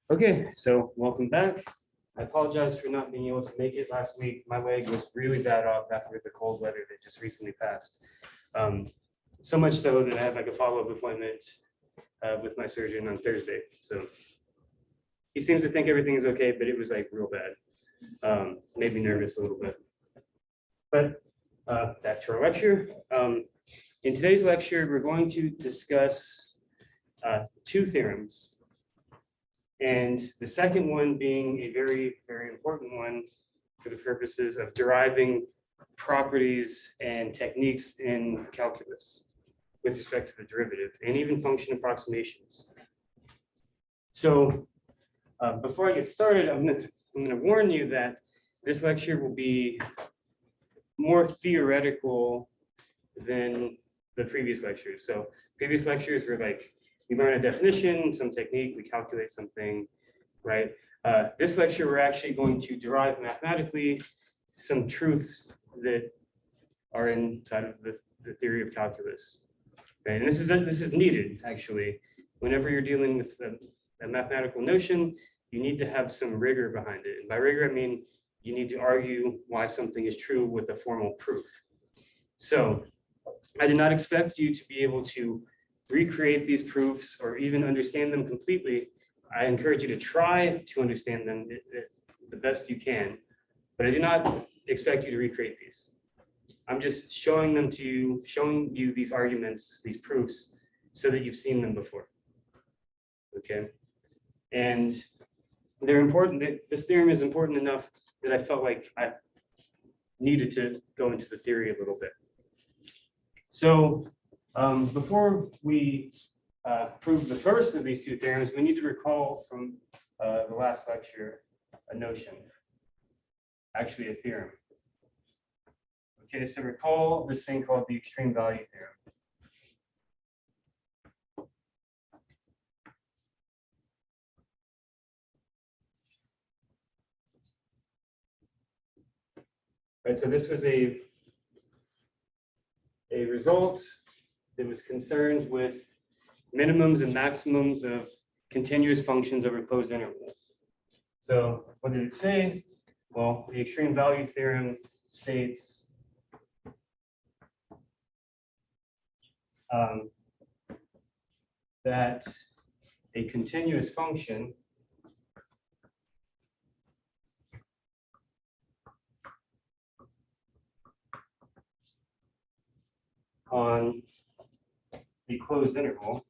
Okay, so welcome back. I apologize for not being able to make it last week. My leg was really bad off after the cold weather that just recently passed. So much so that I have like a follow-up appointment with my surgeon on Thursday. So he seems to think everything is okay, but it was like real bad. Made me nervous a little bit. But back to our lecture. In today's lecture, we're going to discuss two theorems. And the second one being a very, very important one for the purposes of deriving properties and techniques in calculus with respect to the derivative and even function approximations. So before I get started, I'm going to warn you that this lecture will be more theoretical than the previous lectures. So previous lectures were like, we learn a definition, some technique, we calculate something, right? This lecture, we're actually going to derive mathematically some truths that are inside of the theory of calculus. Right? And this is needed, actually. Whenever you're dealing with a mathematical notion, you need to have some rigor behind it. And by rigor, I mean you need to argue why something is true with a formal proof. So I did not expect you to be able to recreate these proofs or even understand them completely. I encourage you to try to understand them the best you can, but I do not expect you to recreate these. I'm just showing them to you, showing you these arguments, these proofs, so that you've seen them before. Okay, and they're important. This theorem is important enough that I felt like I needed to go into the theory a little bit. So before we prove the first of these two theorems, we need to recall from the last lecture a notion, actually a theorem. Okay, so recall this thing called the extreme value theorem. Right, so this was a result that was concerned with minimums and maximums of continuous functions over closed intervals. So what did it say? Well, the extreme value theorem states that a continuous function on a closed interval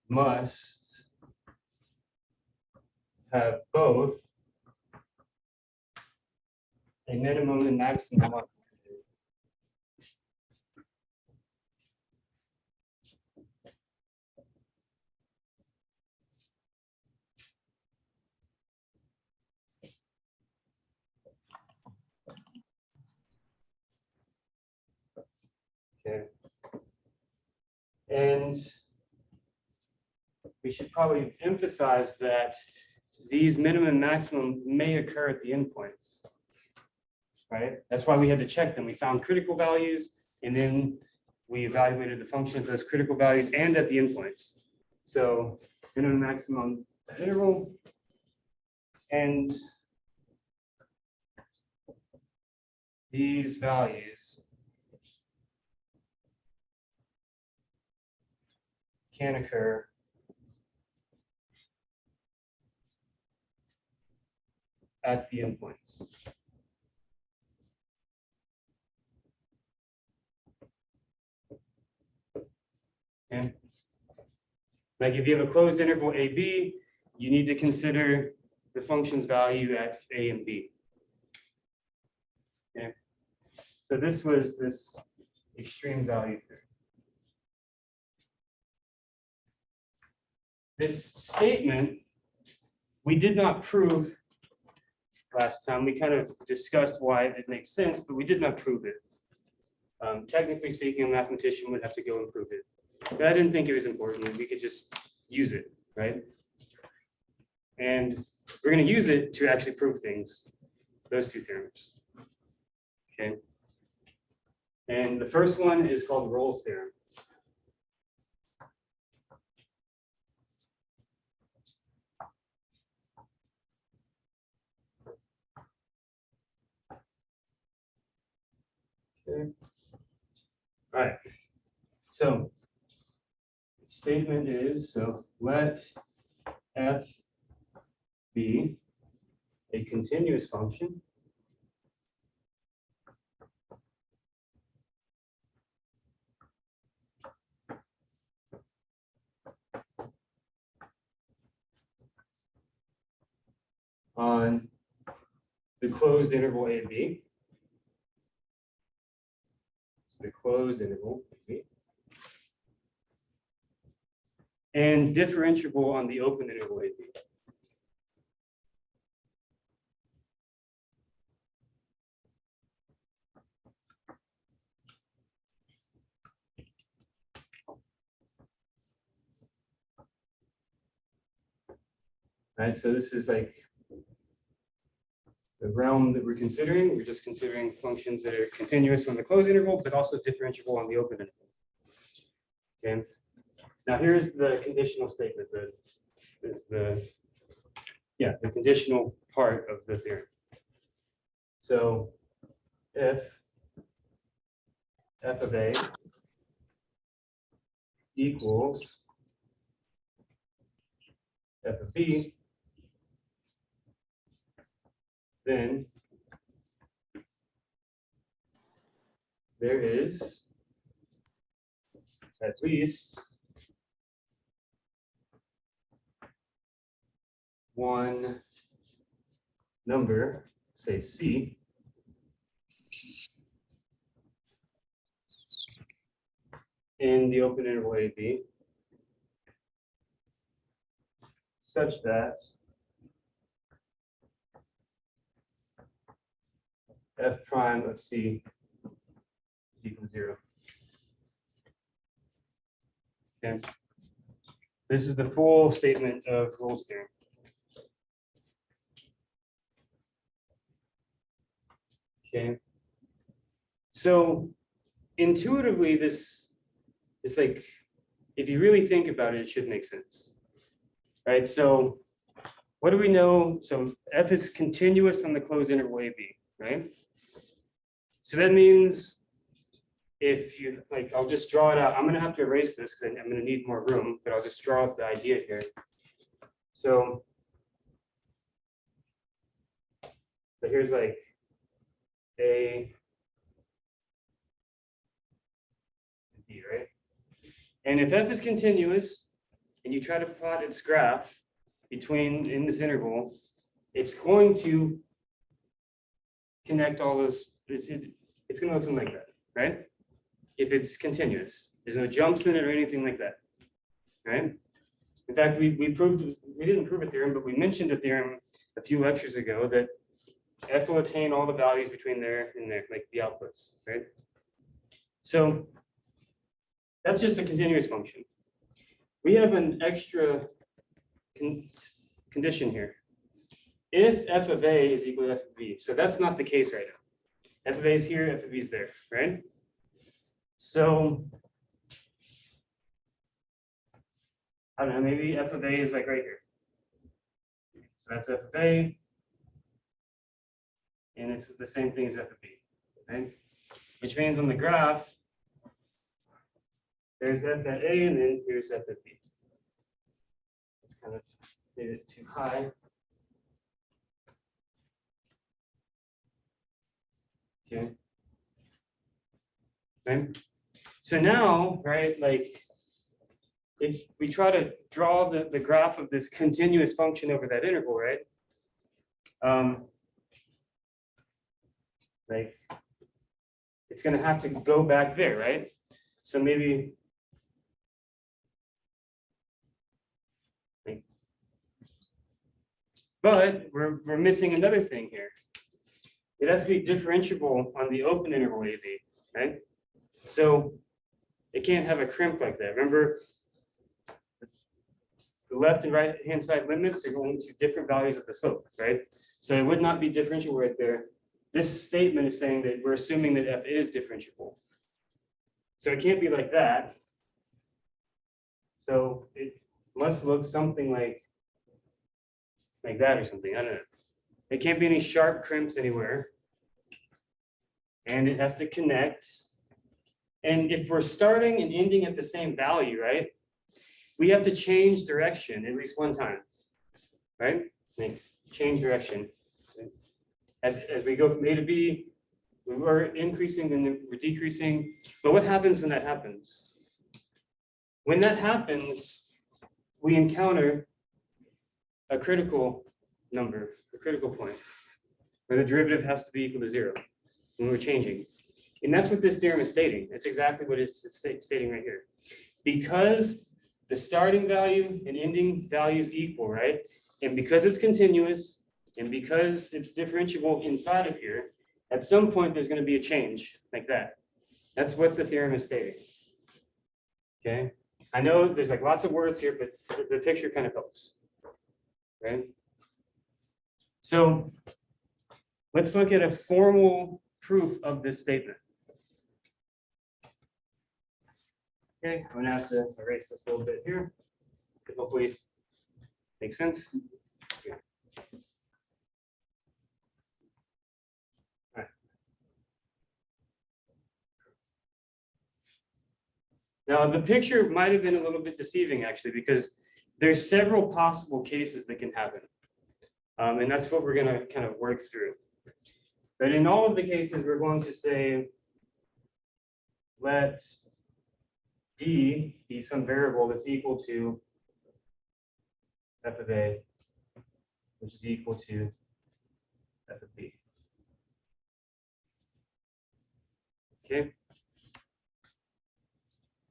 must have both a minimum and maximum. Okay. And we should probably emphasize that these minimum and maximum may occur at the endpoints, right? That's why we had to check them. We found critical values, and then we evaluated the function of those critical values and at the endpoints. So minimum and maximum at interval, and these values can occur at the endpoints. Okay. Like if you have a closed interval AB, you need to consider the function's value at A and B. Okay. So this was this extreme value theorem. This statement, we did not prove last time. We kind of discussed why it makes sense, but we did not prove it. Technically speaking, a mathematician would have to go and prove it. But I didn't think it was important. We could just use it, right? And we're going to use it to actually prove things, those two theorems. Okay. And the first one is called Rolle's theorem. Okay. All right. So the statement is, so let f be a continuous function on the closed interval a b. So the closed interval a b. And differentiable on the open interval a b. Right, so this is like the realm that we're considering. We're just considering functions that are continuous on the closed interval, but also differentiable on the open interval. Okay. Now here's the conditional statement, the conditional part of the theorem. So if f of a equals f of b, then there is at least one number, say C, in the open interval AB, such that f prime of C is equal to 0. Okay. This is the full statement of Rolle's theorem. Okay. So intuitively, this is like, if you really think about it, it should make sense. Right? So what do we know? So f is continuous on the closed interval AB, right? So that means if you like, I'll just draw it out. I'm going to have to erase this because I'm going to need more room, but I'll just draw up the idea here. So here's like A, B, right? And if f is continuous and you try to plot its graph in this interval, it's going to connect all those. It's going to look something like that, right? If it's continuous, there's no jumps in it or anything like that, right? In fact, we didn't prove a theorem, but we mentioned a theorem a few lectures ago that f will attain all the values between there and there, like the outputs, right? So that's just a continuous function. We have an extra condition here. If f of a is equal to f of b, so that's not the case right now. F of a is here, f of b is there, right? So I don't know, maybe f of a is like right here. So that's f of a, and it's the same thing as f of b, okay? Which means on the graph, there's f at a, and then here's f at b. It's kind of made it too high. Okay. Okay. So now, right, like if we try to draw the graph of this continuous function over that interval, right? Like it's going to have to go back there, right? So maybe but we're missing another thing here. It has to be differentiable on the open interval AB, right? So it can't have a crimp like that. Remember, the left and right hand side limits are going to different values of the slope, right? So it would not be differentiable right there. This statement is saying that we're assuming that f is differentiable. So it can't be like that. So it must look something like that or something. I don't know. It can't be any sharp crimps anywhere. And it has to connect. And if we're starting and ending at the same value, right, we have to change direction at least one time, right? Change direction. As we go from A to B, we're increasing and then we're decreasing. But what happens when that happens? When that happens, we encounter a critical number, a critical point, where the derivative has to be equal to 0 when we're changing. And that's what this theorem is stating. That's exactly what it's stating right here. Because the starting value and ending value is equal, right? And because it's continuous, and because it's differentiable inside of here, at some point there's going to be a change like that. That's what the theorem is stating. Okay. I know there's like lots of words here, but the picture kind of helps. Right? So let's look at a formal proof of this statement. Okay, I'm gonna have to erase this a little bit here. Hopefully it makes sense. Okay. All right. Now the picture might have been a little bit deceiving actually, because there's several possible cases that can happen. And that's what we're gonna kind of work through. But in all of the cases, we're going to say, let D be some variable that's equal to f of A, which is equal to f of B. Okay.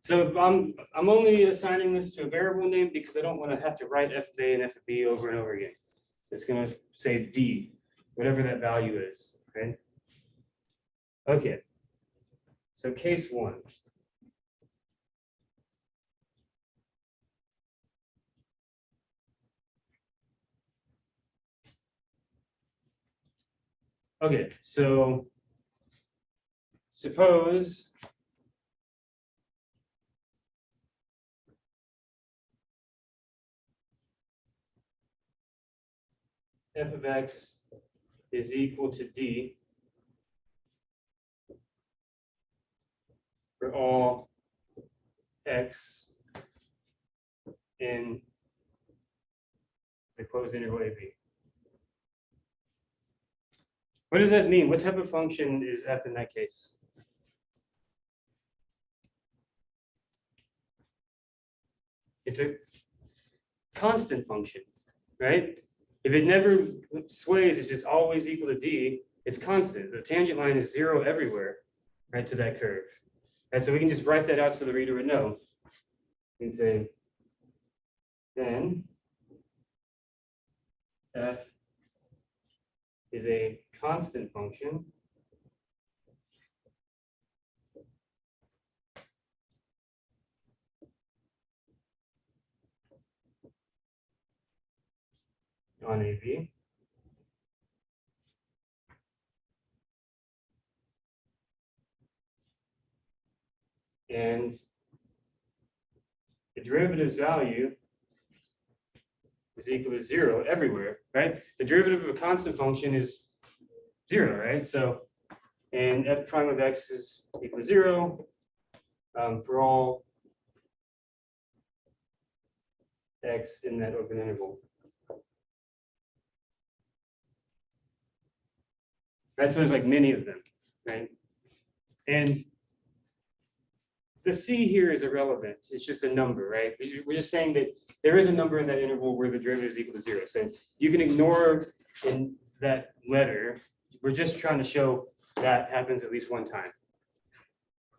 So I'm only assigning this to a variable name because I don't want to have to write f of A and f of B over and over again. It's going to say D, whatever that value is. Okay. Okay. So case 1. Okay, so suppose f of x is equal to D for all x in the closed interval AB. What does that mean? What type of function is f in that case? It's a constant function, right? If it never sways, it's just always equal to D, it's constant. The tangent line is 0 everywhere, right, to that curve. And so we can just write that out so the reader would know. We can say, then f is a constant function on AB. And the derivative's value is equal to 0 everywhere, right? The derivative of a constant function is 0, right? So, and f prime of x is equal to 0 for all x in that open interval. Right, so there's like many of them, right? And the C here is irrelevant. It's just a number, right? We're just saying that there is a number in that interval where the derivative is equal to 0. So you can ignore in that letter. We're just trying to show that happens at least one time.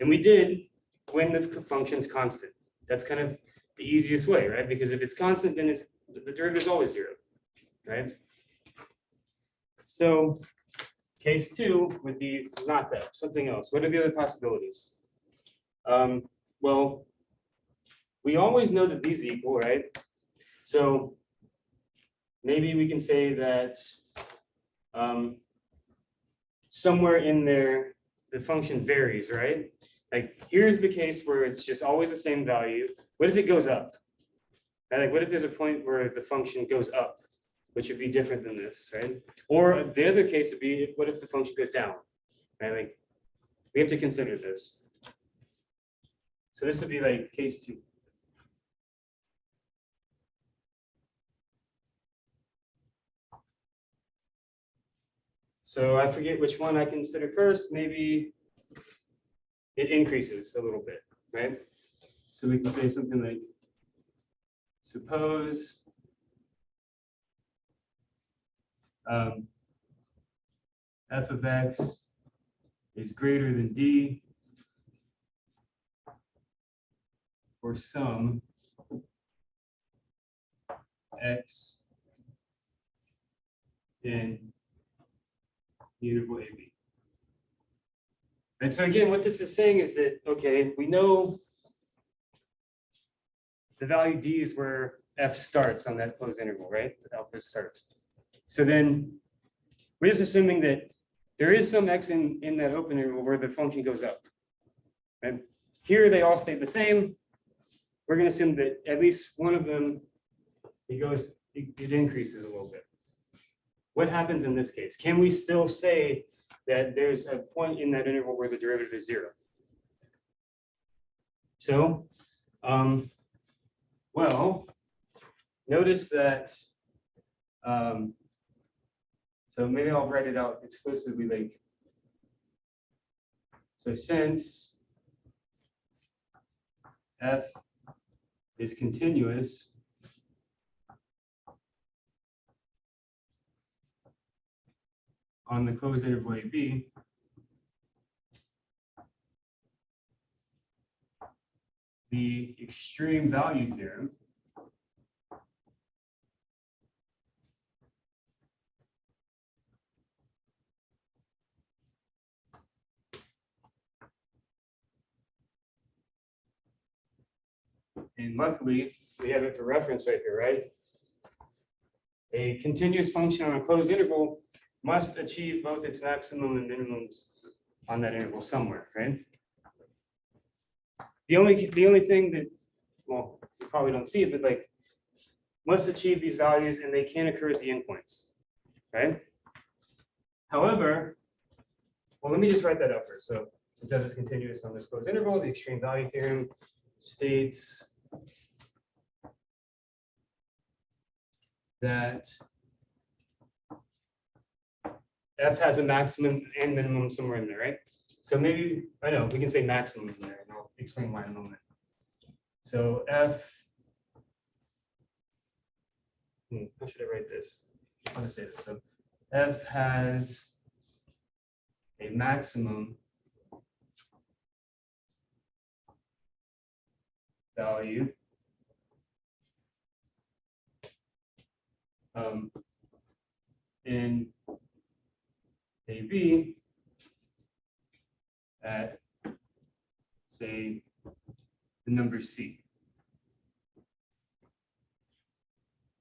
And we did when the function's constant. That's kind of the easiest way, right? Because if it's constant, then the derivative is always 0, right? So case 2 would be not that, something else. What are the other possibilities? Well, we always know that these equal, right? So maybe we can say that somewhere in there, the function varies, right? Like, here's the case where it's just always the same value. What if it goes up? Right? Like, what if there's a point where the function goes up, which would be different than this, right? Or the other case would be, what if the function goes down? Right? Like, we have to consider this. So this would be like case 2. So I forget which one I consider first. Maybe it increases a little bit, right? So we can say something like, suppose f of x is greater than d for some x in the interval AB. And so again, what this is saying is that, okay, we know the value d is where f starts on that closed interval, right? The output starts. So then we're just assuming that there is some x in that open interval where the function goes up. And here they all stay the same. We're going to assume that at least one of them, it increases a little bit. What happens in this case? Can we still say that there's a point in that interval where the derivative is 0? So, well, notice that, so maybe I'll write it out explicitly, like, so since f is continuous, on the closed interval AB, the extreme value theorem and luckily we have it for reference right here, right? A continuous function on a closed interval must achieve both its maximum and minimums on that interval somewhere, right? The only thing that, well, you probably don't see it, but like must achieve these values and they can occur at the endpoints, right? However, well, let me just write that out first. So since f is continuous on this closed interval, the extreme value theorem states that f has a maximum and minimum somewhere in there, right? So maybe, I know, we can say maximum in there, and I'll explain why in a moment. So f, how should I write this? I'll just say this. So f has a maximum value in AB at, say, the number C.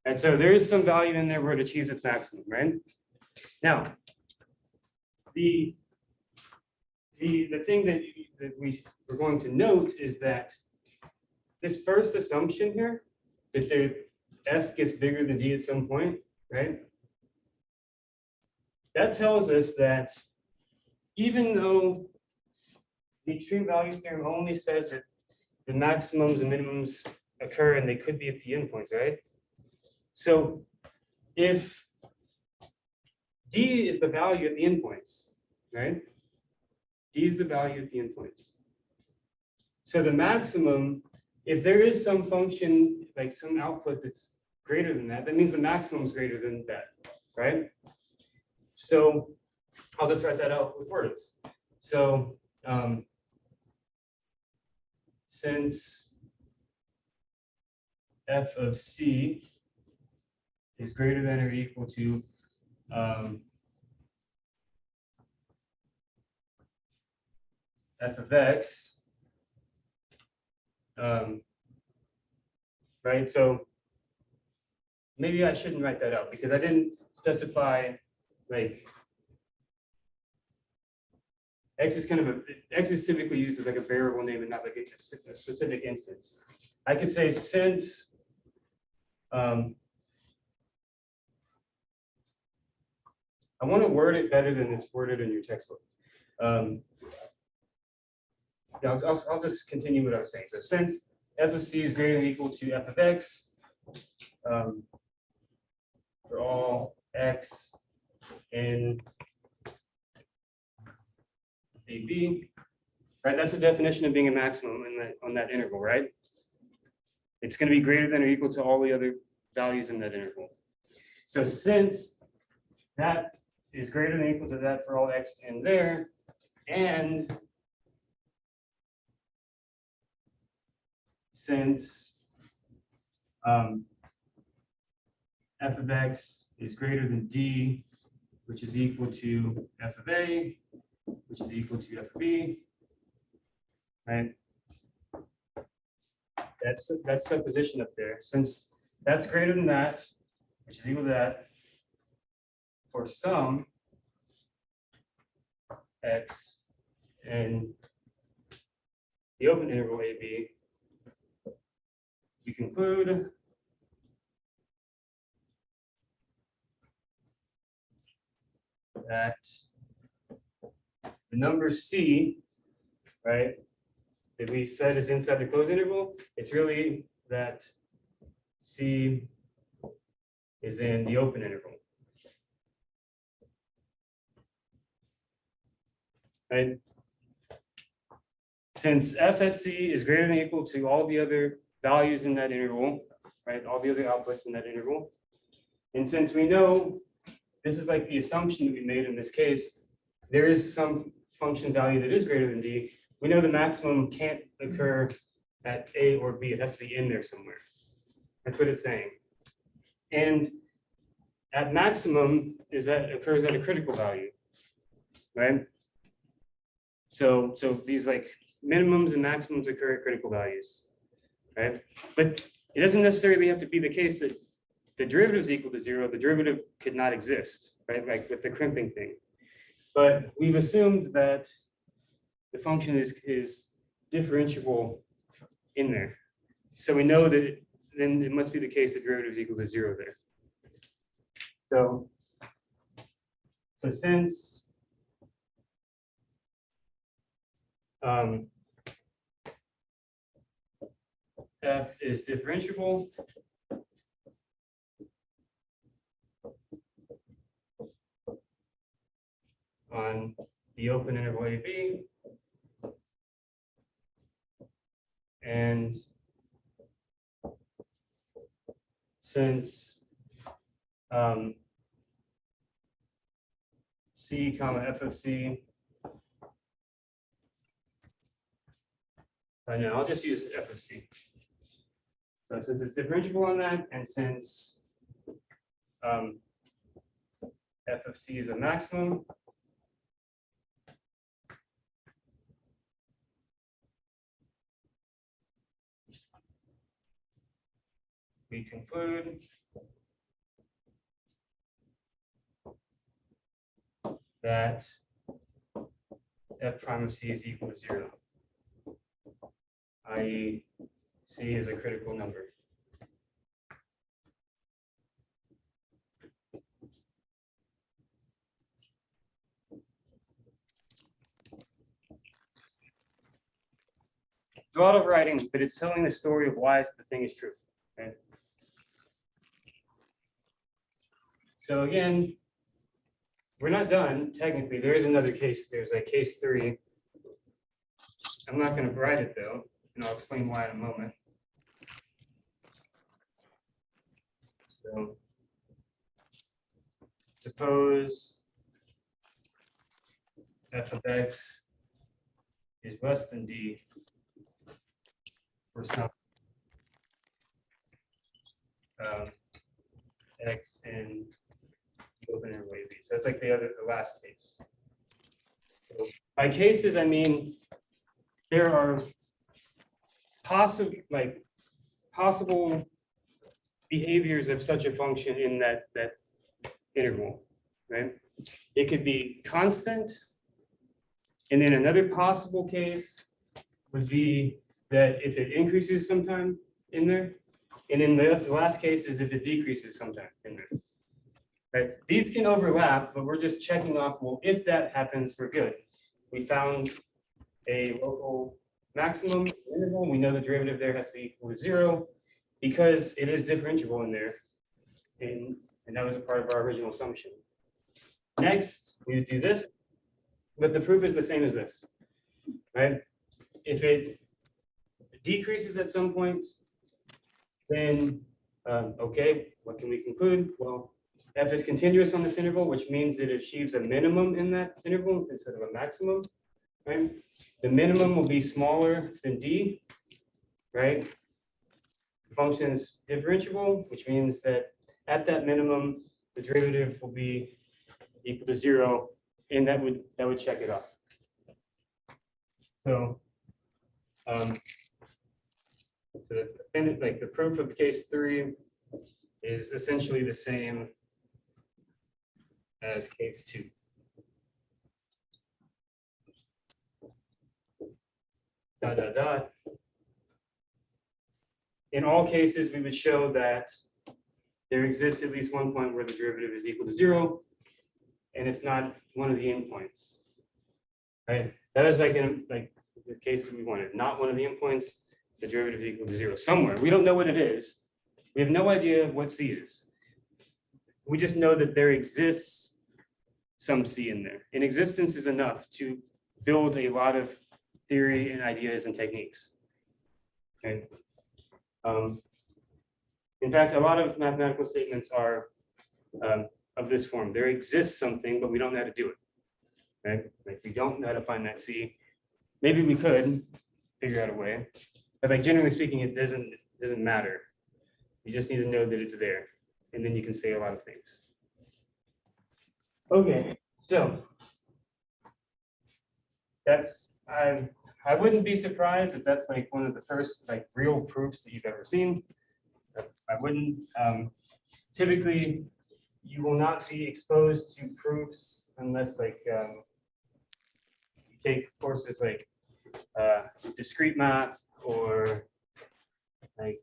And so there is some value in there where it achieves its maximum, right? Now, the thing that we're going to note is that this first assumption here, that f gets bigger than d at some point, right? That tells us that even though the extreme value theorem only says that the maximums and minimums occur and they could be at the endpoints, right? So if d is the value at the endpoints, right? D is the value at the endpoints. So the maximum, if there is some function, like some output that's greater than that, that means the maximum is greater than that, right? So I'll just write that out with words. So since f of c is greater than or equal to f of x, right? So maybe I shouldn't write that out because I didn't specify like X is X is typically used as like a variable name and not like a specific instance. I could say since I want to word it better than it's worded in your textbook. Yeah, I'll just continue what I was saying. So since f of c is greater than or equal to f of x for all x in AB, right? That's the definition of being a maximum on that interval, right? It's going to be greater than or equal to all the other values in that interval. So since that is greater than or equal to that for all x in there, and since f of x is greater than d, which is equal to f of a, which is equal to f of b, right? That's supposition up there. Since that's greater than that, which is equal to that, for some x in the open interval AB, we conclude that the number c, right, that we said is inside the closed interval, it's really that c is in the open interval. Right? Since f at c is greater than or equal to all the other values in that interval, right? All the other outputs in that interval. And since we know this is like the assumption that we made in this case, there is some function value that is greater than d. We know the maximum can't occur at a or b. It has to be in there somewhere. That's what it's saying. And at maximum occurs at a critical value, right? So these like minimums and maximums occur at critical values, right? But it doesn't necessarily have to be the case that the derivative is equal to 0. The derivative could not exist, right? Like with the crimping thing. But we've assumed that the function is differentiable in there. So we know that then it must be the case that derivative is equal to 0 there. So since f is differentiable, on the open interval AB, and since c comma f of c, no, I'll just use f of c. So since it's differentiable on that, and since f of c is a maximum, we conclude that f prime of c is equal to 0, i.e. c is a critical number. It's a lot of writing, but it's telling the story of why the thing is true. Okay? So again, we're not done technically. There is another case. There's like case 3. I'm not going to write it though, and I'll explain why in a moment. So suppose f of x is less than d for some x in the open interval AB. So that's like the last case. So by cases, I mean there are possible behaviors of such a function in that interval, right? It could be constant And then another possible case would be that if it increases sometime in there, and then the last case is if it decreases sometime in there. Right? These can overlap, but we're just checking off, well, if that happens, we're good. We found a local maximum interval. We know the derivative there has to be equal to 0 because it is differentiable in there. And that was a part of our original assumption. Next, we would do this, but the proof is the same as this, right? If it decreases at some point, then, okay, what can we conclude? Well, f is continuous on this interval, which means it achieves a minimum in that interval instead of a maximum, right? The minimum will be smaller than d, right? The function is differentiable, which means that at that minimum, the derivative will be equal to 0, and that would check it off. So, like the proof of case 3 is essentially the same as case 2. Dot, dot, dot. In all cases, we would show that there exists at least one point where the derivative is equal to 0, and it's not one of the endpoints. Right? That is like in the case that we wanted, not one of the endpoints, the derivative is equal to 0 somewhere. We don't know what it is. We have no idea what c is. We just know that there exists some c in there. And existence is enough to build a lot of theory and ideas and techniques. Okay. In fact, a lot of mathematical statements are of this form. There exists something, but we don't know how to do it. Right? Like we don't know how to find that c. Maybe we could figure out a way, but like generally speaking, it doesn't matter. You just need to know that it's there, and then you can say a lot of things. Okay, so that's I wouldn't be surprised if that's like one of the first like real proofs that you've ever seen. I wouldn't. Typically, you will not be exposed to proofs unless like you take courses like discrete math or like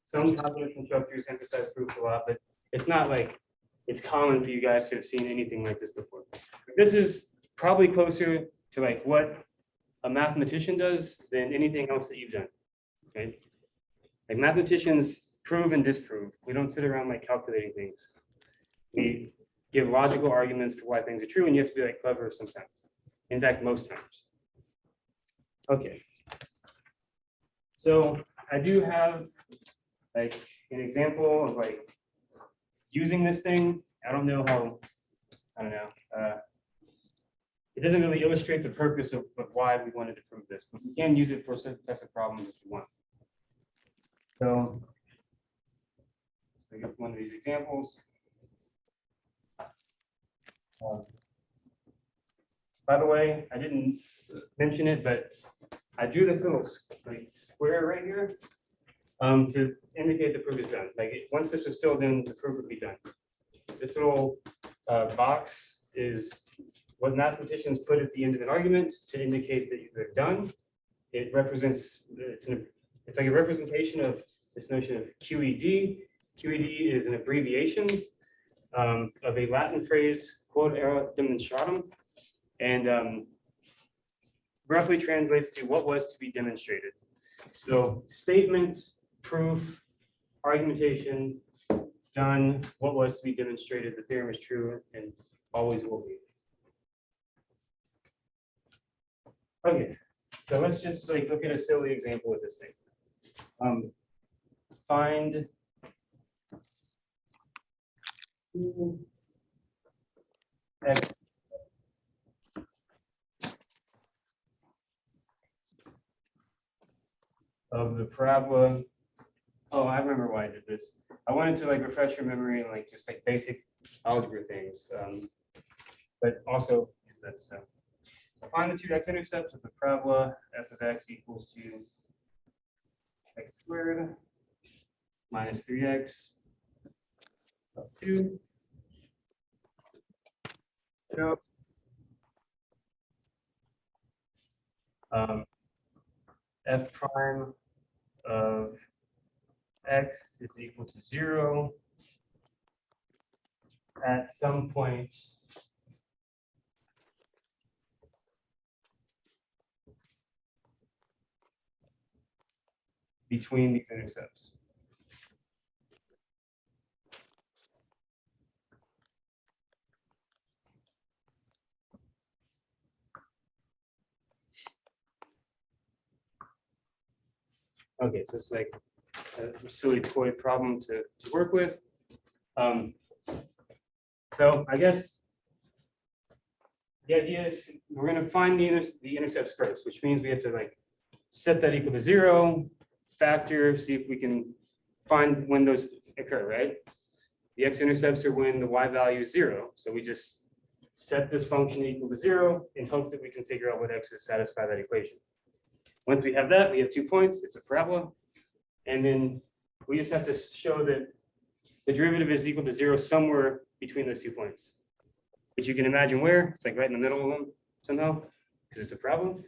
some calculus instructors emphasize proofs a lot, but it's not like it's common for you guys to have seen anything like this before. This is probably closer to like what a mathematician does than anything else that you've done. Okay, like mathematicians prove and disprove. We don't sit around like calculating things. We give logical arguments for why things are true, and you have to be like clever sometimes. In fact, most times. Okay. So I do have like an example of like using this thing. I don't know. It doesn't really illustrate the purpose of why we wanted to prove this, but we can use it for certain types of problems if we want. So get one of these examples. By the way, I didn't mention it, but I drew this little like square right here to indicate the proof is done. Like once this was filled in, the proof would be done. This little box is what mathematicians put at the end of an argument to indicate that they're done. It represents, it's like a representation of this notion of QED. QED is an abbreviation of a Latin phrase, quod erat demonstratum, and roughly translates to what was to be demonstrated. So statement, proof, argumentation, done, what was to be demonstrated, the theorem is true and always will be. Okay, so let's just like look at a silly example with this thing. Find x of the parabola. Oh, I remember why I did this. I wanted to like refresh your memory and like just like basic algebra things, but also use this. So find the two x-intercepts of the parabola f of x equals to x squared minus 3x plus 2. So F prime of x is equal to 0 at some point between these intercepts. Okay, so it's like a silly toy problem to work with. So I guess the idea is we're going to find the intercepts first, which means we have to like set that equal to 0, factor, see if we can find when those occur, right? The x-intercepts are when the y value is 0. So we just set this function equal to 0 and hope that we can figure out what x's satisfy that equation. Once we have that, we have 2 points. It's a parabola. And then we just have to show that the derivative is equal to 0 somewhere between those 2 points. But you can imagine where. It's like right in the middle of them somehow, because it's a problem.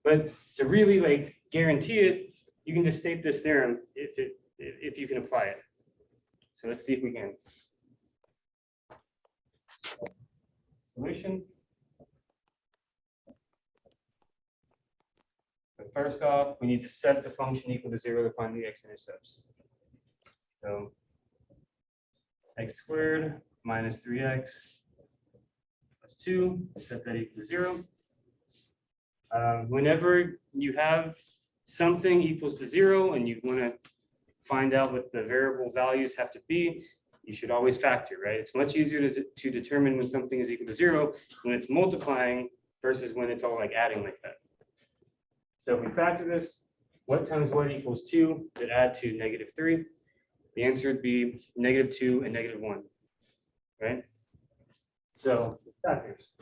But to really like guarantee it, you can just state this theorem if you can apply it. So let's see if we can. Solution. But first off, we need to set the function equal to 0 to find the x-intercepts. So x squared minus 3x plus 2, set that equal to 0. Whenever you have something equals to 0 and you want to find out what the variable values have to be, you should always factor, right? It's much easier to determine when something is equal to 0 when it's multiplying versus when it's all like adding like that. So if we factor this, what times what equals 2 that add to -3? The answer would be -2 and -1, right? So factors.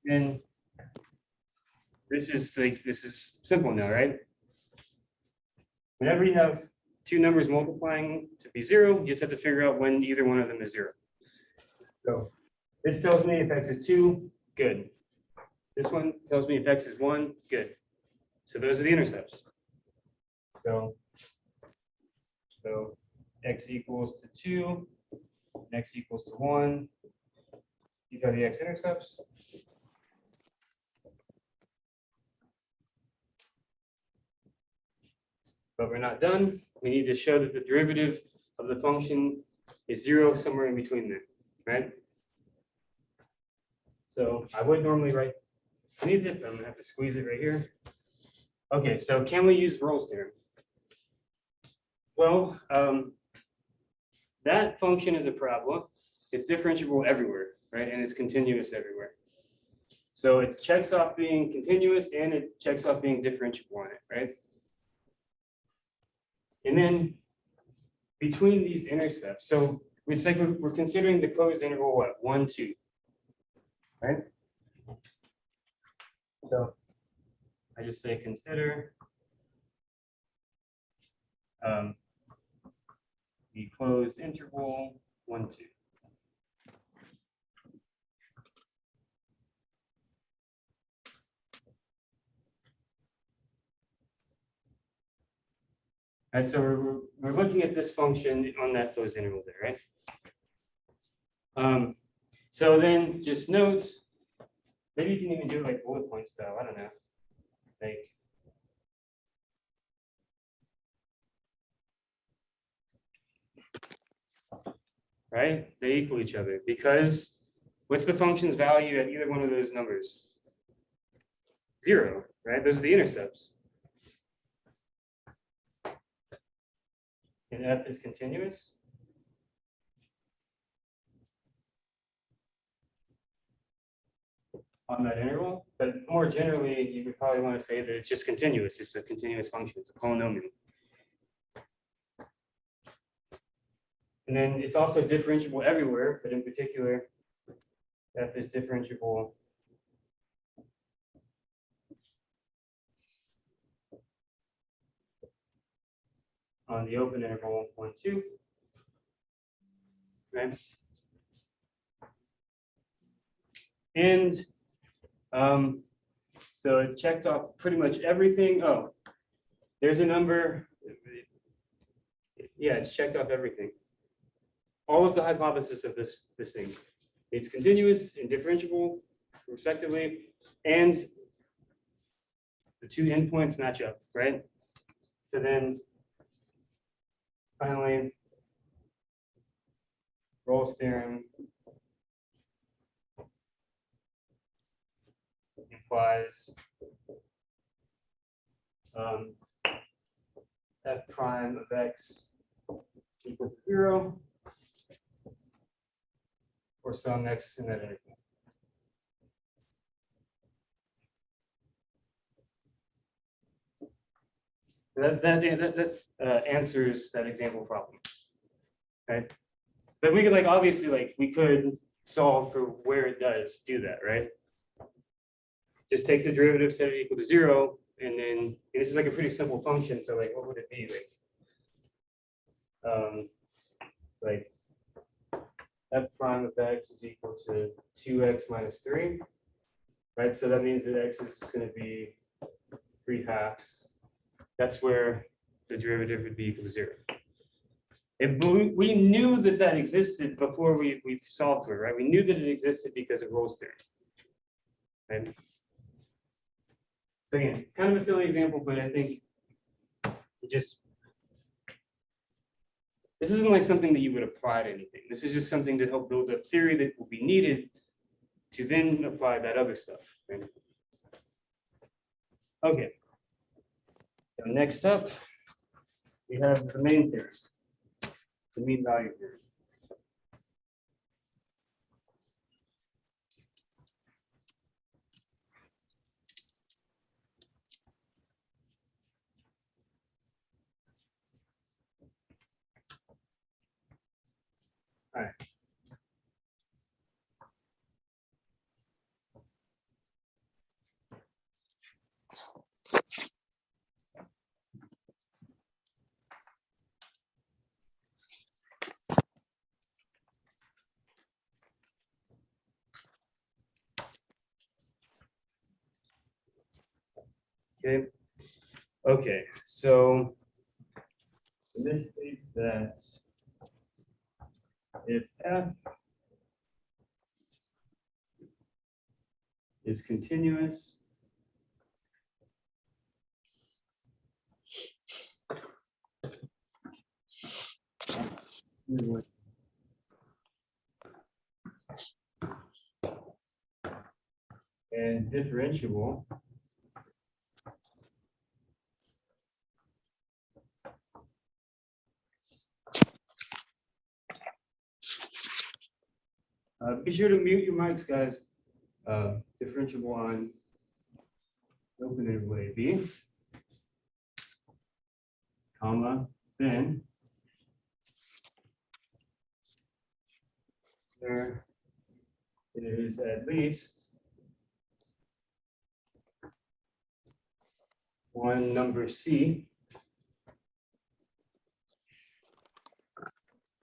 And this is simple now, right? Whenever you have 2 numbers multiplying to be 0, you just have to figure out when either one of them is 0. So this tells me if x is 2, good. This one tells me if x is 1, good. So those are the intercepts. So x equals to 2, x equals to 1. These are the x-intercepts. But we're not done. We need to show that the derivative of the function is 0 somewhere in between there, right? So I would normally write beneath it, but I'm going to have to squeeze it right here. Okay, so can we use Rolle's theorem? Well, that function is a parabola. It's differentiable everywhere, right? And it's continuous everywhere. So it checks off being continuous and it checks off being differentiable on it, right? And then between these intercepts, so it's like we're considering the closed interval, what, 1, 2, right? So I just say consider the closed interval 1, 2. And so we're looking at this function on that closed interval there, right? So then just note, maybe you can even do it like bullet point style. I don't know. Like, right? They equal each other because what's the function's value at either one of those numbers? 0, right? Those are the intercepts. And f is continuous. On that interval, but more generally, you would probably want to say that it's just continuous. It's a continuous function. It's a polynomial. And then it's also differentiable everywhere, but in particular, f is differentiable on the open interval 1, 2. Right? And so it checked off pretty much everything. Oh, there's a number. Yeah, it's checked off everything. All of the hypotheses of this thing. It's continuous and differentiable, respectively, and the two endpoints match up, right? So then finally, Rolle's theorem implies f prime of x equals 0 for some x in that interval. That answers that example problem, right? But we could obviously we could solve for where it does do that, right? Just take the derivative, set it equal to 0, and then this is a pretty simple function. So what would it be f prime of x is equal to 2x minus 3, right? So that means that x is going to be 3/2. That's where the derivative would be equal to 0. And we knew that existed before we solved for it, right? We knew that it existed because of Rolle's theorem, right? So again, kind of a silly example, but I think this isn't something that you would apply to anything. This is just something to help build a theory that will be needed to then apply that other stuff, right? Okay. So next up, we have the main theorem, the mean value theorem. All right. Okay, so this states that if f is continuous, and differentiable, be sure to mute your mics, guys. Differentiable on open interval a b, comma, then there is at least one number c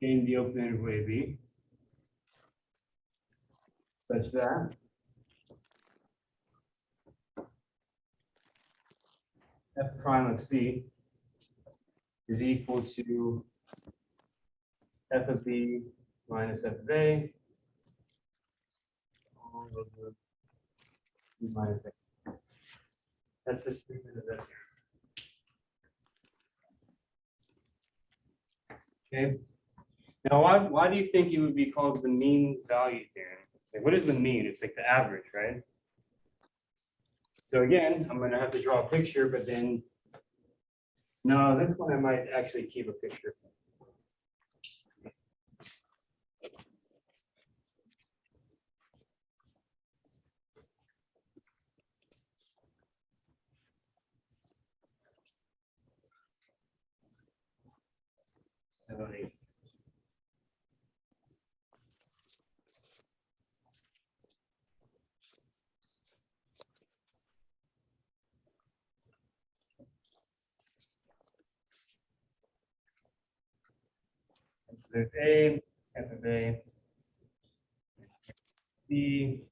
in the open interval a b, such that f prime of c is equal to f of b minus f of a all over b minus a. That's the statement of that theorem. Okay. Now, why do you think it would be called the mean value theorem? What is the mean? It's the average, right? So again, I'm going to have to draw a picture, but then, no, this one I might actually keep a picture. So there's A, F of A, B,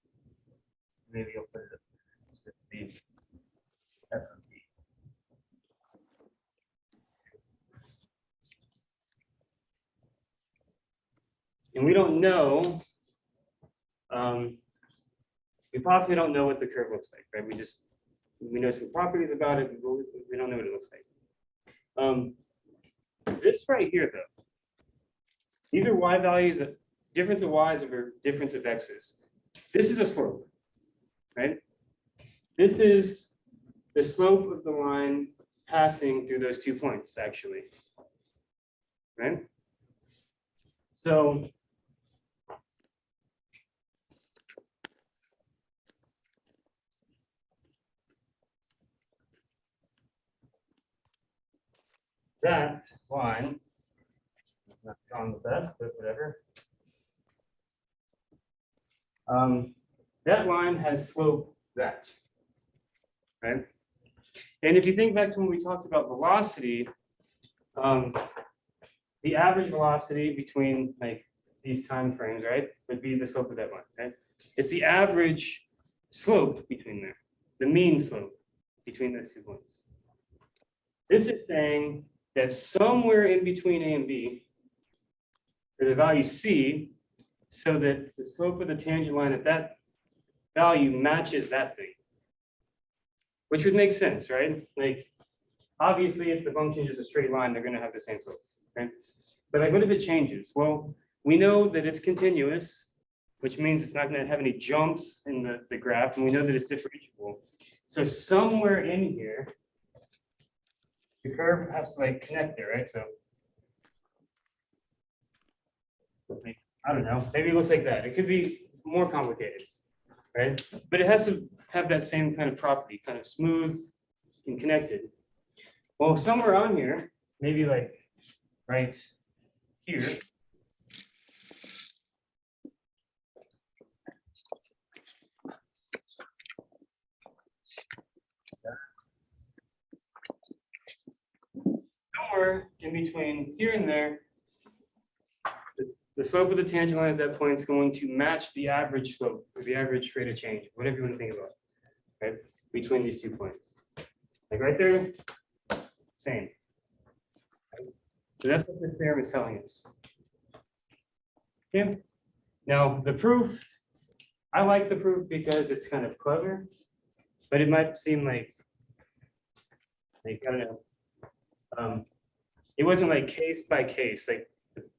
maybe I'll put it up. B, F of B. And we don't know, we possibly don't know what the curve looks like, right? We know some properties about it, but we don't know what it looks like. This right here, though, these are y values, difference of y's over difference of x's. This is a slope, right? This is the slope of the line passing through those 2 points, actually, right? So that line, not drawing the best, but whatever. That line has slope that, right? And if you think back to when we talked about velocity, the average velocity between like these time frames, right, would be the slope of that line, right? It's the average slope between there, the mean slope between those 2 points. This is saying that somewhere in between A and B, there's a value C, so that the slope of the tangent line at that value matches that thing, which would make sense, right? Like, obviously, if the function is a straight line, they're going to have the same slope, right? But like, what if it changes? Well, we know that it's continuous, which means it's not going to have any jumps in the graph, and we know that it's differentiable. So somewhere in here, the curve has to like connect there, right? So I don't know, maybe it looks like that. It could be more complicated, right? But it has to have that same kind of property, kind of smooth and connected. Well, somewhere on here, maybe like right here, somewhere in between here and there, the slope of the tangent line at that point is going to match the average slope, or the average rate of change, whatever you want to think about, right? Between these 2 points. Like right there, same. So that's what this theorem is telling us. Okay. Now the proof, I like the proof because it's kind of clever, but it might seem like I don't know. It wasn't like case by case. Like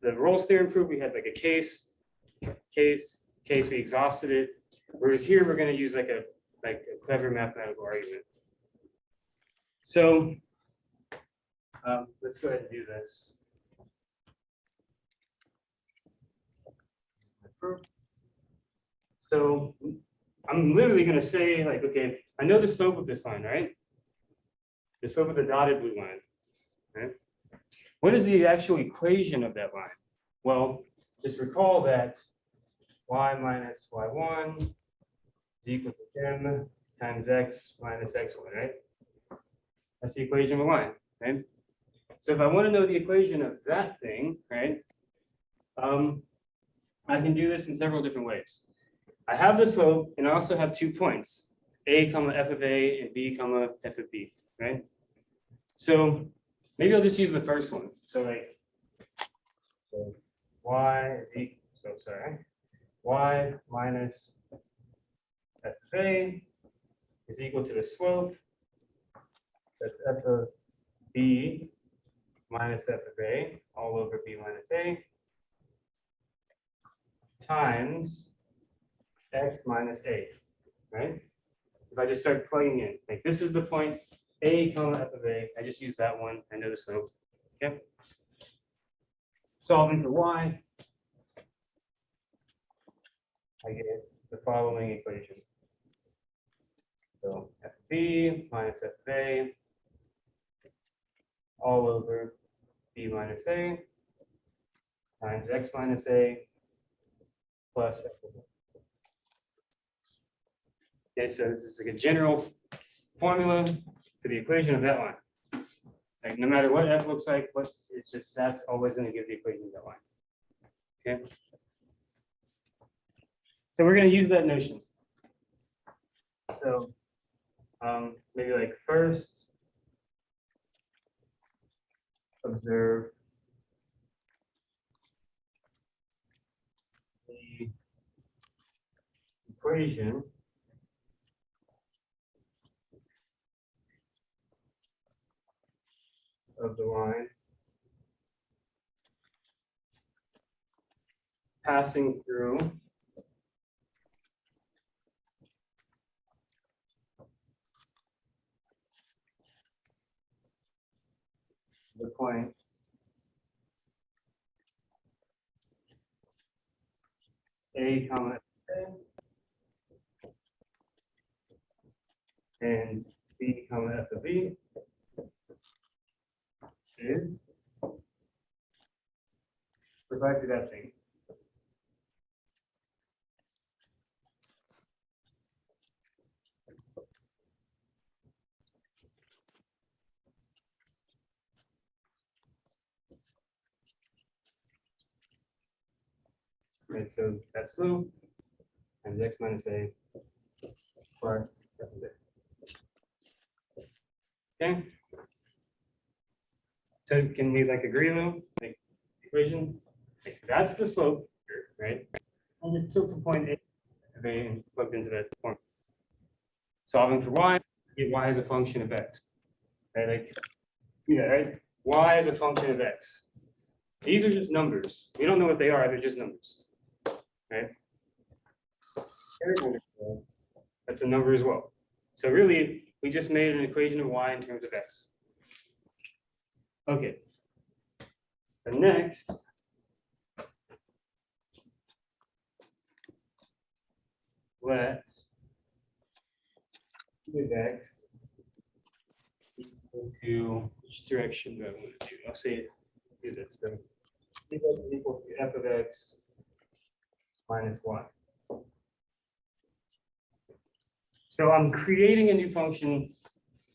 the Rolle's theorem proof, we had like a case, we exhausted it. Whereas here we're going to use like a clever mathematical argument. So let's go ahead and do this. So I'm literally going to say like, okay, I know the slope of this line, right? The slope of the dotted blue line, right? What is the actual equation of that line? Well, just recall that y minus y1 is equal to m times x minus x1, right? That's the equation of a line, right? So if I want to know the equation of that thing, right, I can do this in several different ways. I have the slope, and I also have 2 points, a comma f of a and b comma f of b, right? So maybe I'll just use the first one. So like, so y is equal, y minus f of a is equal to the slope, that's f of b minus f of a all over b minus a times x minus a, right? If I just start plugging in, like this is the point a comma f of a, I just use that one, I know the slope, okay? Solving for y, I get the following equation. So f of b minus f of a all over b minus a times x minus a plus f of a. Okay, so this is like a general formula for the equation of that line. Like no matter what f looks like, it's just that's always going to give the equation of that line. Okay. So we're going to use that notion. So maybe like first observe the equation of the line passing through the points A, comma, A, and B, comma, F of B is precisely that thing. Right, so that's slope and x minus A plus F of A. Okay. So can we like agree though? Like equation, like, that's the slope here, right? And just took the point A and plugged into that form. Solving for y, get y as a function of x. Right, like yeah, right? Y is a function of x. These are just numbers. We don't know what they are, they're just numbers. Right? That's a number as well. So really, we just made an equation of y in terms of x. Okay. So next, let's with x equal to which direction do I want to do? I'll say do this. So equal to f of x minus y. So I'm creating a new function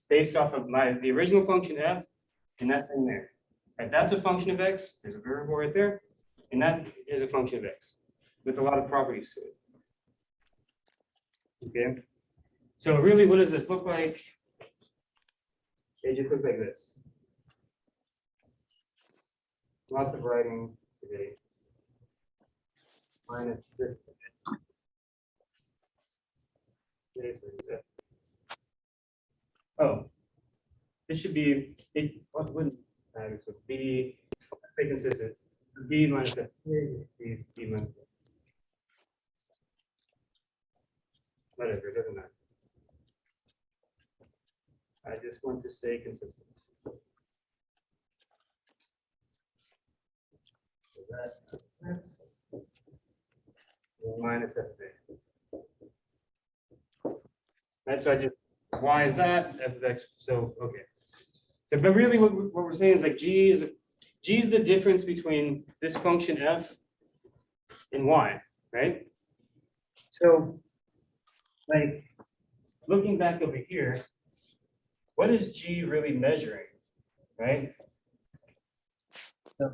based off of the original function f and that thing there. Right, that's a function of x. There's a variable right there, and that is a function of x with a lot of properties to it. Okay. So really, what does this look like? It just looks like this. Lots of writing today. Minus this. Oh, this should be it. What wouldn't so b? Let's stay consistent. B minus f. B minus f. Whatever, it doesn't matter. I just want to stay consistent. So that's minus f of a. Right, so I just, why is that? F of x, so, okay. So, but really what we're saying is like G is the difference between this function f and y, right? So, like, looking back over here, what is G really measuring, right? So,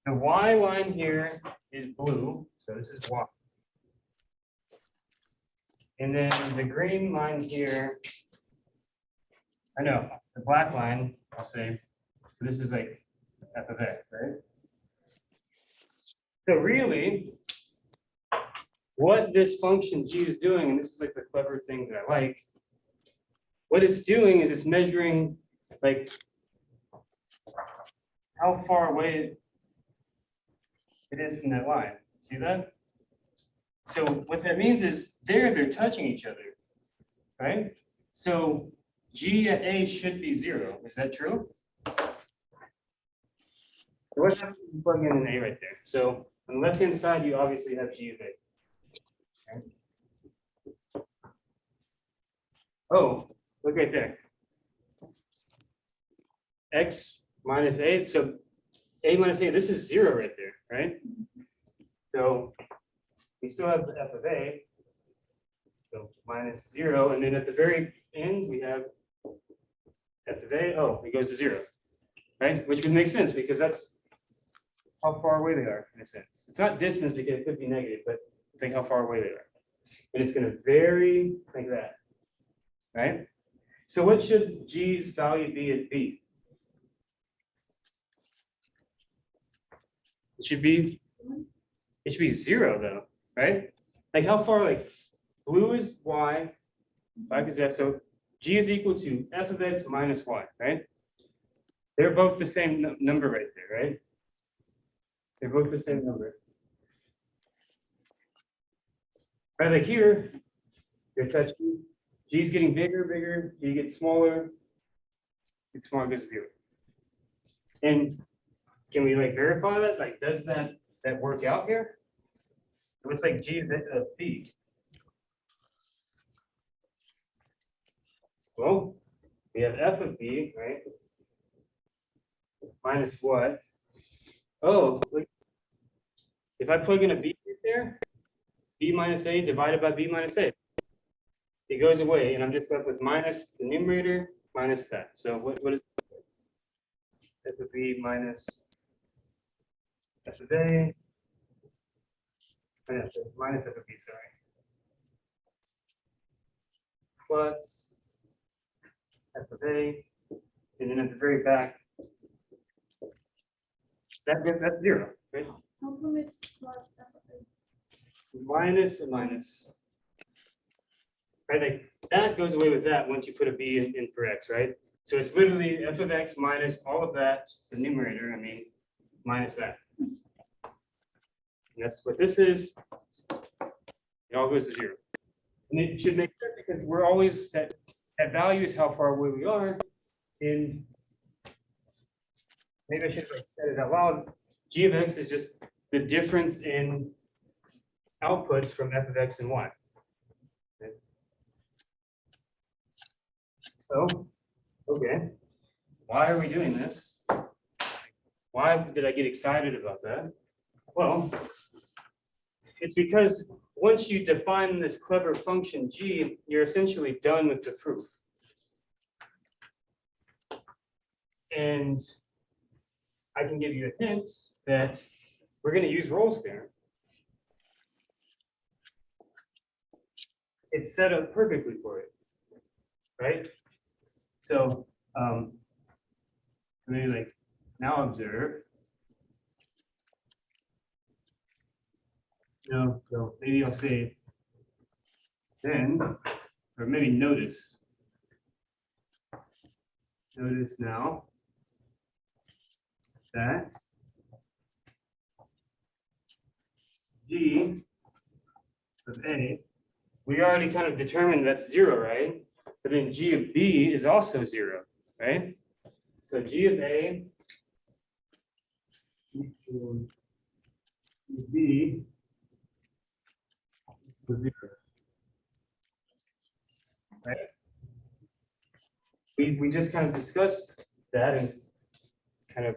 the y line here is blue, so this is y. And then the green line here, I know, the black line, I'll say, so this is like f of x, right? So really, what this function G is doing, and this is like the clever thing that I like, what it's doing is it's measuring like how far away it is from that line. See that? So what that means is they're touching each other, right? So G at A should be 0. Is that true? So what happens if you plug in an A right there? So on the left-hand side, you obviously have G of A. Okay. Oh, look right there. X minus A, so A minus A, this is 0 right there, right? So we still have the f of A, so minus 0, and then at the very end, we have f of A, oh, it goes to 0, right? Which would make sense because that's how far away they are in a sense. It's not distance because it could be negative, but it's like how far away they are. And it's going to vary like that, right? So what should G's value be at B? It should be 0 though, right? Like how far, like blue is Y, black is F, so G is equal to f of x minus y, right? They're both the same number right there, right? They're both the same number. Right, like here, you're touching, G is getting bigger, G gets smaller, it's smaller, goes to 0. And can we like verify that? Like, does that work out here? It looks like G is at B. Well, we have f of b, right? Minus what? Oh, look, if I plug in a b right there, b minus a divided by b minus a, it goes away, and I'm just left with minus the numerator minus that. So what is f of b minus f of a? Minus f of b, sorry. Plus f of a, and then at the very back, that's 0, right? How come it's not f of a? Minus and minus. Right, like that goes away with that once you put a b in for x, right? So it's literally f of x minus all of that, the numerator, I mean, minus that. And that's what this is. It all goes to 0. And it should make sense because we're always, that value is how far away we are. And maybe I should have said it out loud. G of x is just the difference in outputs from f of x and y. Okay. So, okay, why are we doing this? Why did I get excited about that? Well, it's because once you define this clever function g, you're essentially done with the proof. And I can give you a hint that we're going to use Rolle's theorem. It's set up perfectly for it, right? So maybe like now observe. No, maybe I'll say then, or maybe notice. Notice now that G of A, we already kind of determined that's 0, right? But then G of B is also 0, right? So G of A equals B equals 0, right? We just kind of discussed that and kind of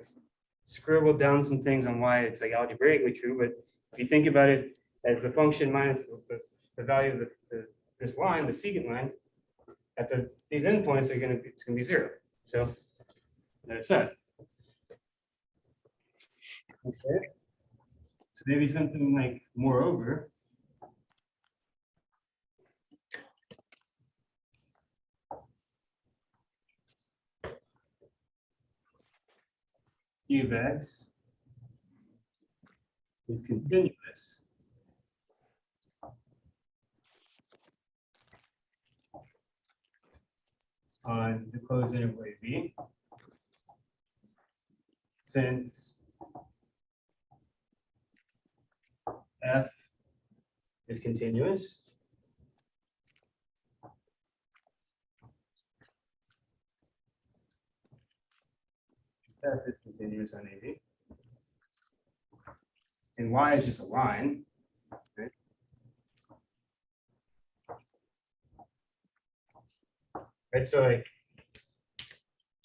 scribbled down some things on why it's like algebraically true, but if you think about it as the function minus the value of this line, the secant line, at these endpoints are it's gonna be 0. So there's that. Okay. So maybe something like moreover. U of x is continuous on the closed interval AB, since f is continuous f is continuous on AB, and y is just a line. Okay. Right, so like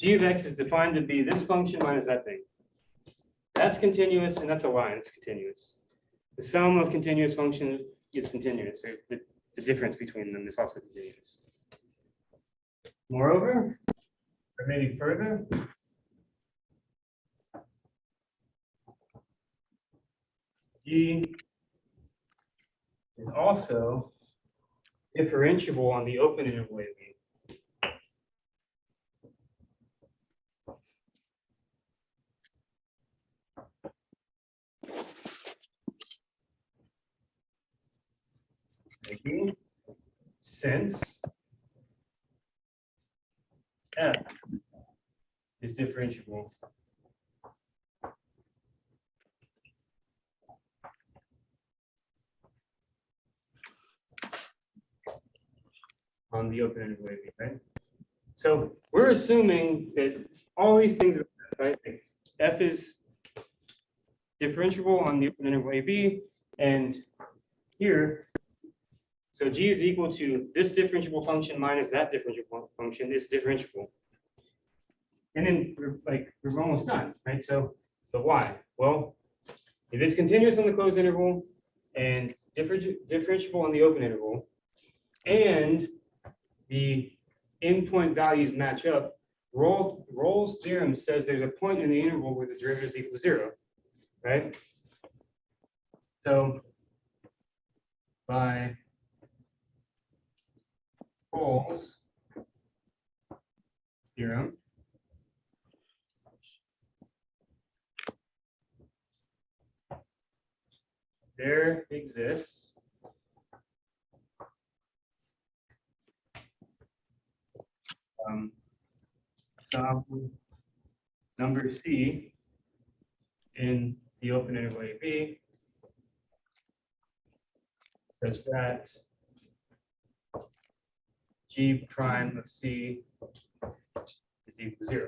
g of x is defined to be this function minus that thing. That's continuous, and that's a line. It's continuous. The sum of continuous functions is continuous. Or the difference between them is also continuous. Moreover, or maybe further, g is also differentiable on the open interval AB. AB, since F is differentiable on the open interval AB, right? So we're assuming that all these things are right. F is differentiable on the open interval AB, and here, so G is equal to this differentiable function minus that differentiable function is differentiable. And then we're almost done, right? So the Y, well, if it's continuous on the closed interval and differentiable on the open interval, and the endpoint values match up, Rolle's theorem says there's a point in the interval where the derivative is equal to 0, right? So by Rolle's theorem, there exists some number C in the open interval AB such that G prime of C is equal to 0.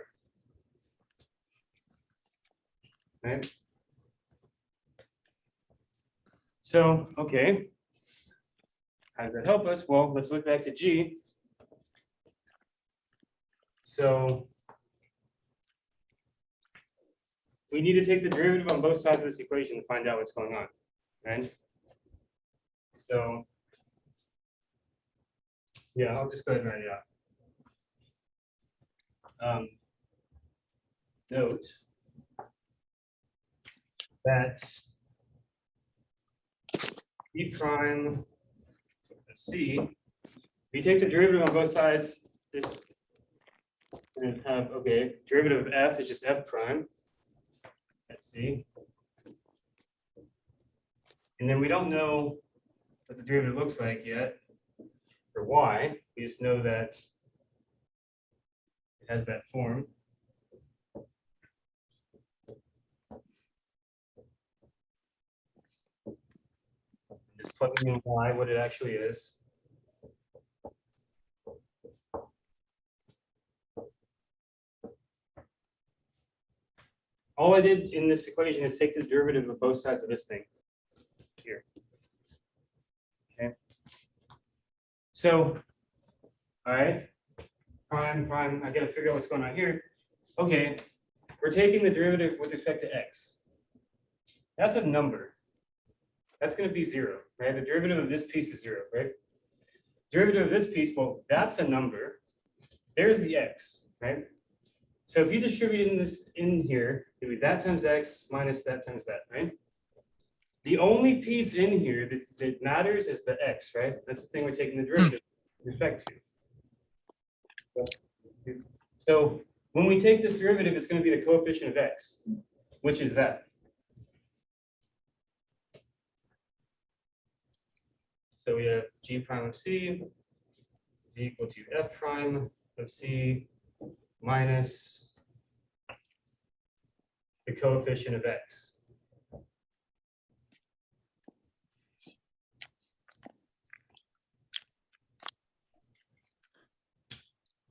Right? So, okay. How does that help us? Well, let's look back to G. So we need to take the derivative on both sides of this equation to find out what's going on, right? So yeah, I'll just go ahead and write it out. Note that E prime of C, if you take the derivative on both sides, this and have, okay, derivative of F is just F prime at C. And then we don't know what the derivative looks like yet for Y. We just know that it has that form. Just plugging in Y, what it actually is. All I did in this equation is take the derivative of both sides of this thing here. Okay. So, all right, prime, I gotta figure out what's going on here. Okay, we're taking the derivative with respect to X. That's a number. That's gonna be 0, right? The derivative of this piece is 0, right? Derivative of this piece, well, that's a number. There's the X, right? So if you distribute this in here, it would be that times X minus that times that, right? The only piece in here that matters is the X, right? That's the thing we're taking the derivative with respect to. So when we take this derivative, it's going to be the coefficient of X, which is that. So we have G prime of C is equal to F prime of C minus the coefficient of X.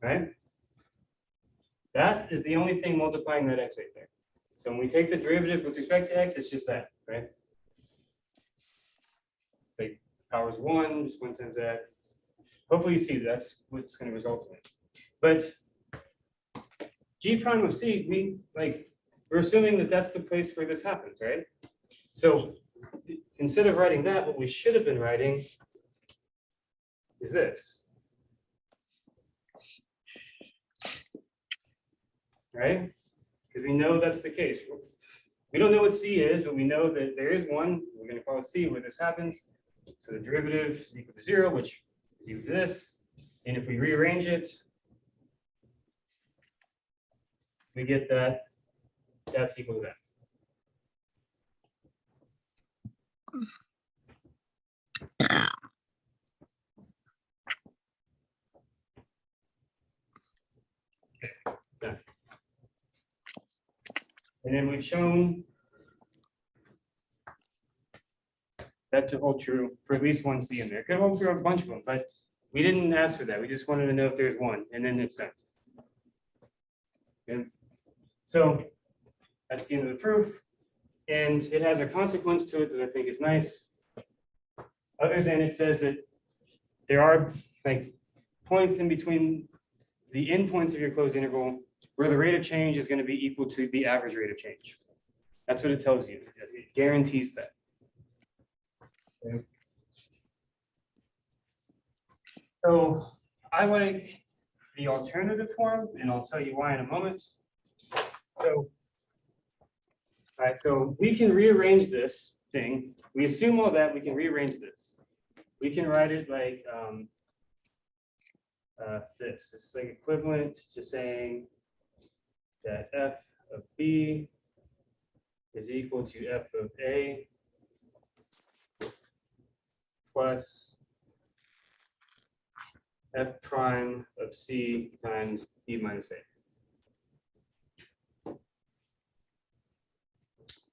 Right? That is the only thing multiplying that X right there. So when we take the derivative with respect to X, it's just that, right? Like powers 1, just 1 times that. Hopefully you see that's what's going to result in it. But G prime of C, we're assuming that that's the place where this happens, right? So instead of writing that, what we should have been writing is this. Right? Because we know that's the case. We don't know what C is, but we know that there is one, we're going to call it C, where this happens. So the derivative is equal to 0, which is equal to this. And if we rearrange it, we get that that's equal to that. Done. And then we've shown that to hold true for at least one C in there. It could hold true on a bunch of them, but we didn't ask for that. We just wanted to know if there's one, and then it's done. Okay. So that's the end of the proof. And it has a consequence to it that I think is nice. Other than it says that there are like points in between the endpoints of your closed interval where the rate of change is going to be equal to the average rate of change. That's what it tells you. It guarantees that. Okay. So I like the alternative form, and I'll tell you why in a moment. So, all right, so we can rearrange this thing. We assume all that, we can rearrange this. We can write it like this. This is like equivalent to saying that f of b is equal to f of a plus f prime of c times b minus a.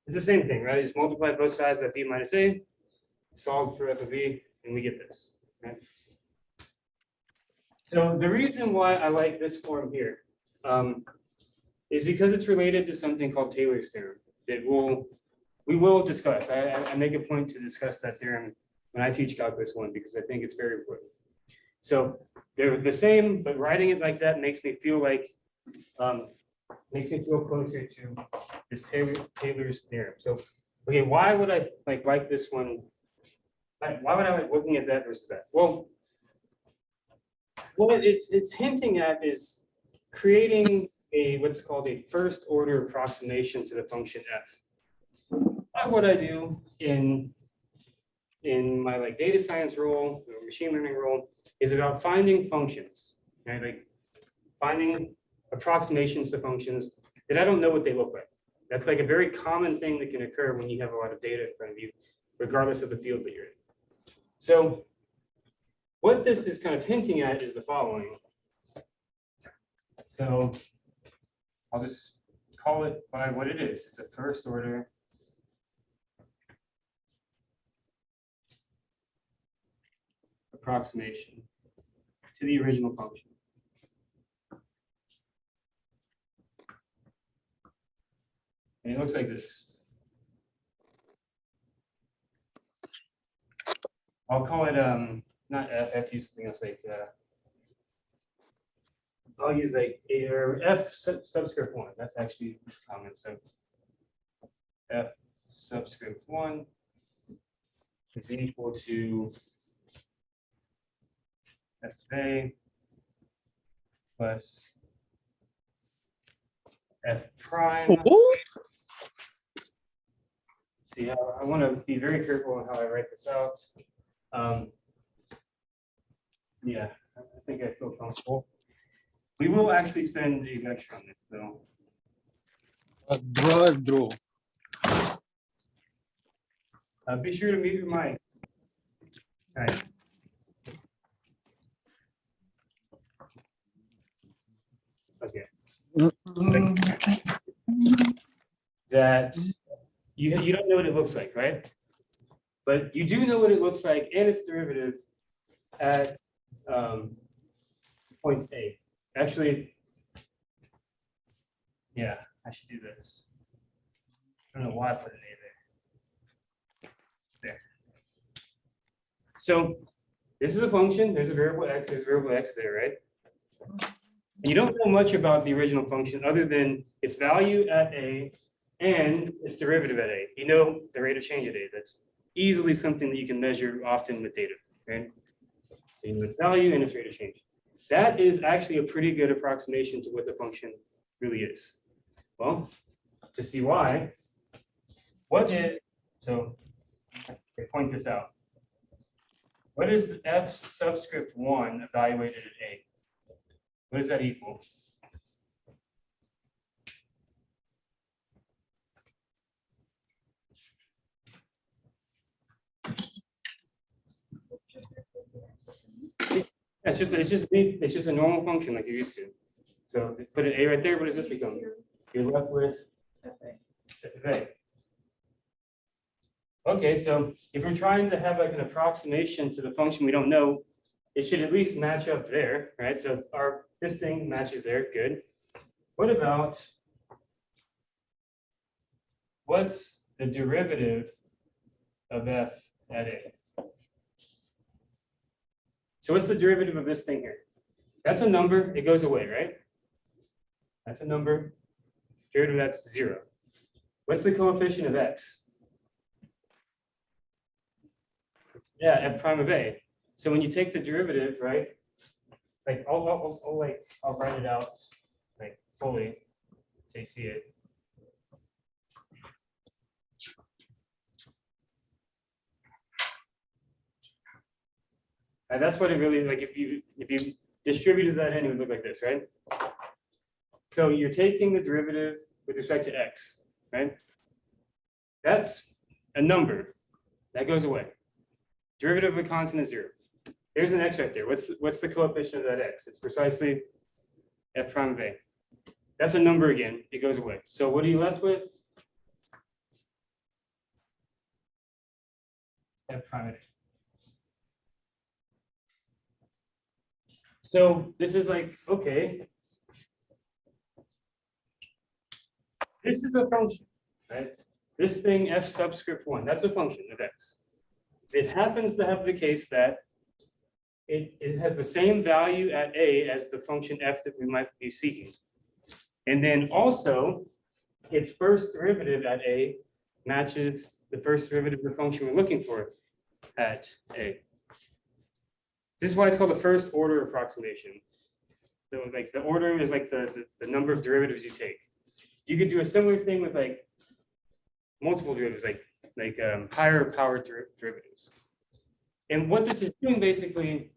It's the same thing, right? Just multiply both sides by b minus a, solve for f of b, and we get this. Okay? So the reason why I like this form here is because it's related to something called Taylor's theorem that we will discuss. I make a point to discuss that theorem when I teach Calculus 1 because I think it's very important. So they're the same, but writing it like that makes me feel like closer to this Taylor's theorem. So, okay, why would I like this one? Why would I like looking at that versus that? Well, what it's hinting at is creating a what's called a first order approximation to the function f. What I do in my like data science role or machine learning role is about finding functions, right? Like finding approximations to functions that I don't know what they look like. That's like a very common thing that can occur when you have a lot of data in front of you, regardless of the field that you're in. So what this is kind of hinting at is the following. So I'll just call it by what it is. It's a first order approximation to the original function. And it looks like this. I'll call it not f. I have to use something else like I'll use like a or f subscript 1. That's actually common. So f subscript 1 is equal to f of a plus f prime. See how I want to be very careful on how I write this out. Yeah, I think I feel comfortable. We will actually spend a lecture on this, though. Draw. Be sure to mute your mic. All right. Okay. That you don't know what it looks like, right? But you do know what it looks like and its derivative at point A. Actually, yeah, I should do this. I don't know why I put an A there. There. So this is a function. There's a variable x. There's a variable x there, right? And you don't know much about the original function other than its value at A and its derivative at A. You know the rate of change at A. That's easily something that you can measure often with data, right? So you know its value and its rate of change. That is actually a pretty good approximation to what the function really is. Well, to see why, so I point this out. What is f subscript 1 evaluated at a? What does that equal? Yeah, it's just a normal function like you're used to. So put an a right there. What does this become? You're left with f a. Okay, so if we're trying to have like an approximation to the function we don't know, it should at least match up there, right? So this thing matches there, good. What about what's the derivative of f at a? So what's the derivative of this thing here? That's a number, it goes away, right? That's a number, derivative of that's 0. What's the coefficient of x? Yeah, f prime of a. So when you take the derivative, right? Like I'll write it out like fully so you see it. And that's what it really like if you distributed that in, it would look like this, right? So you're taking the derivative with respect to x, right? That's a number that goes away. Derivative of a constant is 0. There's an x right there. What's the coefficient of that x? It's precisely f prime of a. That's a number again. It goes away. So what are you left with? F prime of a. So this is like, okay, this is a function, right? This thing f subscript 1, that's a function of x. It happens to have the case that it has the same value at a as the function f that we might be seeking. And then also, its first derivative at a matches the first derivative of the function we're looking for at a. This is why it's called the first order approximation. So like the order is like the number of derivatives you take. You could do a similar thing with like multiple derivatives, like higher power derivatives. And what this is doing basically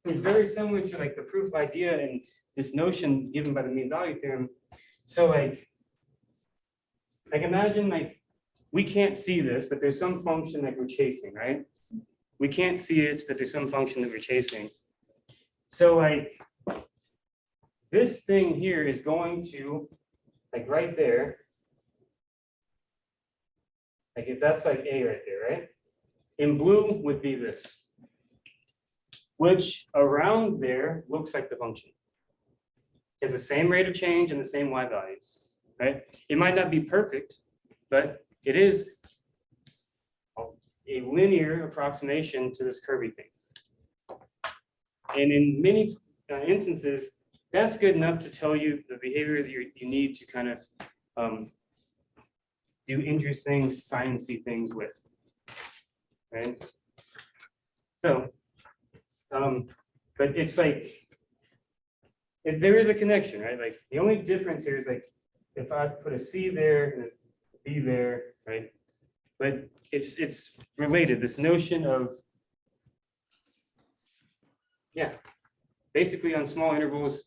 is very similar to like the proof idea and this notion given by the mean value theorem. So like imagine like we can't see this, but there's some function that we're chasing, right? We can't see it, but there's some function that we're chasing. So like this thing here is going to like right there. Like if that's like a right there, right? In blue would be this, which around there looks like the function. It has the same rate of change and the same y values, right? It might not be perfect, but it is a linear approximation to this curvy thing. And in many instances, that's good enough to tell you the behavior that you need to kind of do interesting sciencey things with, right? So, but it's like, if there is a connection, right? Like the only difference here is like, if I put a C there and a B there, right? But it's related, this notion of, yeah, basically on small intervals,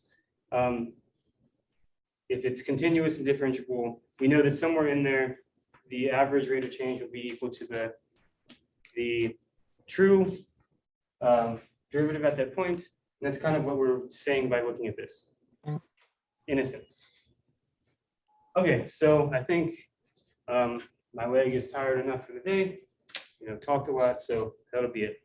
if it's continuous and differentiable, we know that somewhere in there, the average rate of change will be equal to the true derivative at that point. And that's kind of what we're saying by looking at this, in a sense. Okay, so I think my leg is tired enough for the day, talked a lot, so that'll be it.